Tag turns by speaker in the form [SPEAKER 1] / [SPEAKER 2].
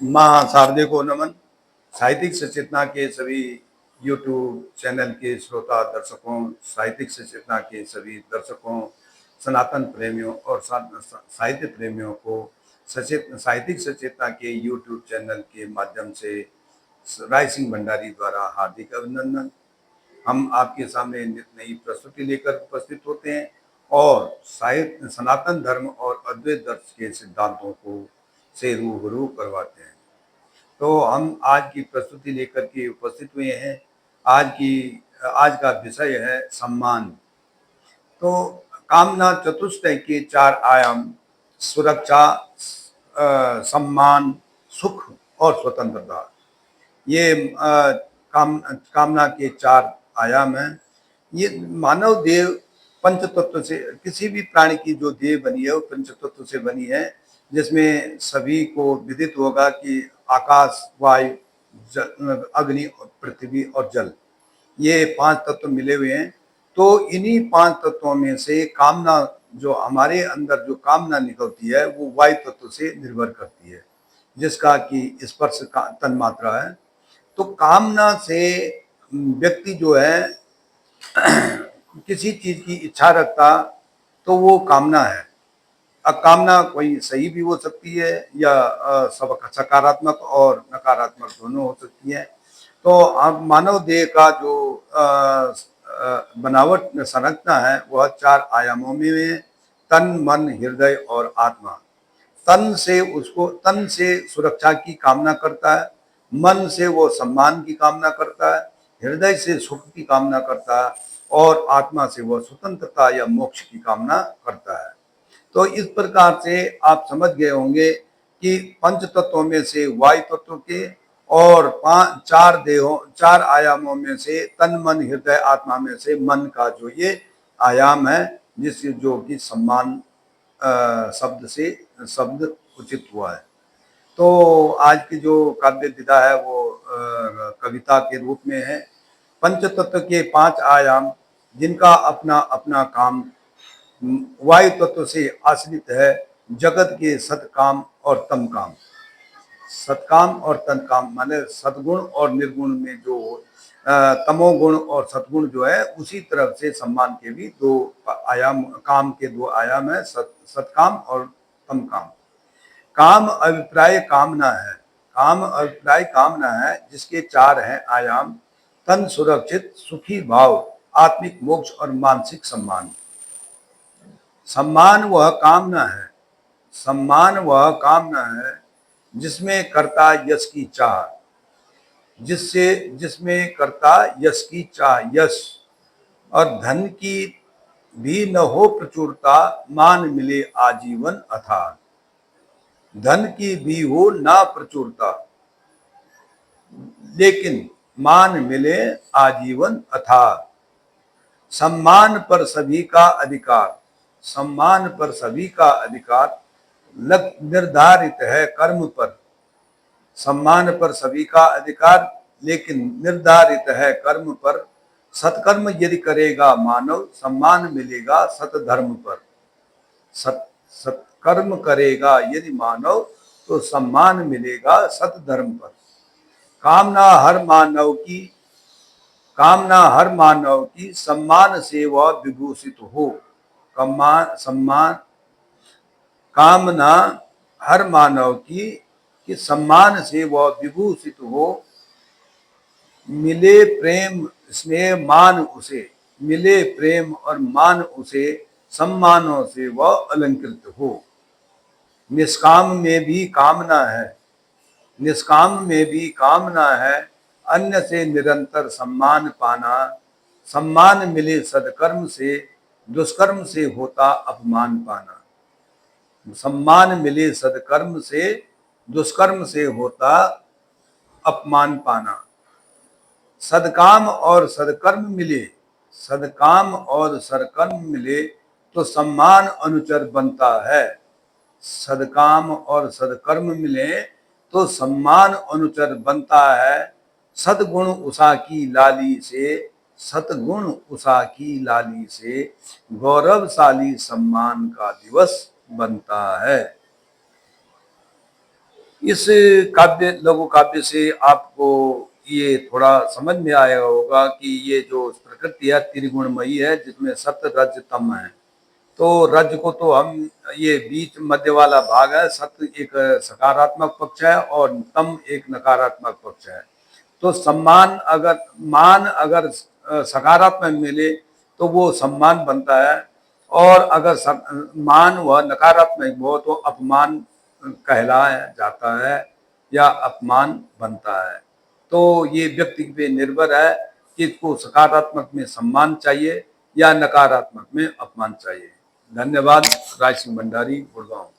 [SPEAKER 1] माँ शारदे को नमन। साहित्यिक सचेतना के सभी यूट्यूब चैनल के श्रोता दर्शकों, साहित्यिक सचेतना के सभी दर्शकों, सनातन प्रेमियों और साहित्य प्रेमियों को साहित्यिक सचेतना के यूट्यूब चैनल के माध्यम से राय सिंह भंडारी द्वारा हार्दिक अभिनंदन। हम आपके सामने नित नई प्रस्तुति लेकर उपस्थित होते हैं और साहित्य, सनातन धर्म और अद्वैत दर्श के सिद्धांतों को से रूबरू करवाते हैं। तो हम आज की प्रस्तुति लेकर के उपस्थित हुए हैं। आज का विषय है सम्मान। तो कामना चतुष्टय के चार आयाम: सुरक्षा, सम्मान, सुख और स्वतंत्रता। ये कामना के चार आयाम हैं। ये मानव देह पंच तत्व से, किसी भी प्राणी की जो देह बनी है वो पंच तत्व से बनी है, जिसमें सभी को विदित होगा कि आकाश, वायु, अग्नि, पृथ्वी और जल, ये पांच तत्व मिले हुए हैं। तो इन्हीं पांच तत्वों में से कामना, जो हमारे अंदर जो कामना निकलती है वो वायु तत्व से निर्भर करती है, जिसका कि स्पर्श का तन्मात्रा है। तो कामना से व्यक्ति जो है किसी चीज की इच्छा रखता, तो वो कामना है। अब कामना कोई सही भी हो सकती है या सब सकारात्मक और नकारात्मक दोनों हो सकती है। तो अब मानव देह का जो बनावट संरचना है वह चार आयामों में है: तन, मन, हृदय और आत्मा। तन से सुरक्षा की कामना करता है, मन से वो सम्मान की कामना करता है, हृदय से सुख की कामना करता है और आत्मा से वह स्वतंत्रता या मोक्ष की कामना करता है। तो इस प्रकार से आप समझ गए होंगे कि पंच तत्वों में से वायु तत्व के और चार आयामों में से तन, मन, हृदय, आत्मा में से मन का जो ये आयाम है, जिससे जो कि सम्मान शब्द उचित हुआ है। तो आज की जो काव्य विधा है वो कविता के रूप में है। पंच तत्व के पांच आयाम, जिनका अपना अपना काम वायु तत्व से आश्रित है: जगत के सतकाम और तम काम। सतकाम और तम काम माने सदगुण और निर्गुण में जो तमोगुण और सदगुण जो है, उसी तरह से सम्मान के भी दो आयाम, काम के दो आयाम है: सतकाम और तम काम। काम अभिप्राय कामना है। काम अभिप्राय कामना है, जिसके चार हैं आयाम: तन सुरक्षित, सुखी भाव, आत्मिक मोक्ष और मानसिक सम्मान। सम्मान वह कामना है, सम्मान वह कामना है जिसमें कर्ता यश की चाह, जिसमें कर्ता यश की चाह, यश और धन की भी न हो प्रचुरता, मान मिले आजीवन अथाह। धन की भी हो ना प्रचुरता, लेकिन मान मिले आजीवन अथाह। सम्मान पर सभी का अधिकार, सम्मान पर सभी का अधिकार निर्धारित है कर्म पर। सम्मान पर सभी का अधिकार, लेकिन निर्धारित है कर्म पर। सत्कर्म यदि करेगा मानव, सम्मान मिलेगा सतधर्म पर। सत्कर्म करेगा यदि मानव, तो सम्मान मिलेगा सतधर्म पर। कामना हर मानव की सम्मान से वह विभूषित हो। कामना हर मानव की कि सम्मान से वह विभूषित हो। मिले प्रेम स्नेह मान उसे, मिले प्रेम और मान उसे, सम्मानों से वह अलंकृत हो। निष्काम में भी कामना है, निष्काम में भी कामना है, अन्य से निरंतर सम्मान पाना। सम्मान मिले सदकर्म से, दुष्कर्म से होता अपमान पाना। सम्मान मिले सदकर्म से, दुष्कर्म से होता अपमान पाना। सदकाम और सदकर्म मिले, सदकाम और सदकर्म मिले तो सम्मान अनुचर बनता है। सदकाम और सदकर्म मिले तो सम्मान अनुचर बनता है। सदगुण उषा की लाली से, सतगुण उषा की लाली से, गौरवशाली सम्मान का दिवस बनता है। इस काव्य लघु काव्य से आपको ये थोड़ा समझ में आया होगा कि ये जो प्रकृति है त्रिगुणमयी है, जिसमें सत्य रज तम है। तो रज को तो हम ये बीच मध्य वाला भाग है, सत्य एक सकारात्मक पक्ष है और तम एक नकारात्मक पक्ष है। तो मान अगर सकारात्मक मिले तो वो सम्मान बनता है, और अगर मान व नकारात्मक हो तो अपमान कहलाया जाता है या अपमान बनता है। तो ये व्यक्ति पे निर्भर है कि इसको सकारात्मक में सम्मान चाहिए या नकारात्मक में अपमान चाहिए। धन्यवाद। राज सिंह भंडारी, गुड़गांव।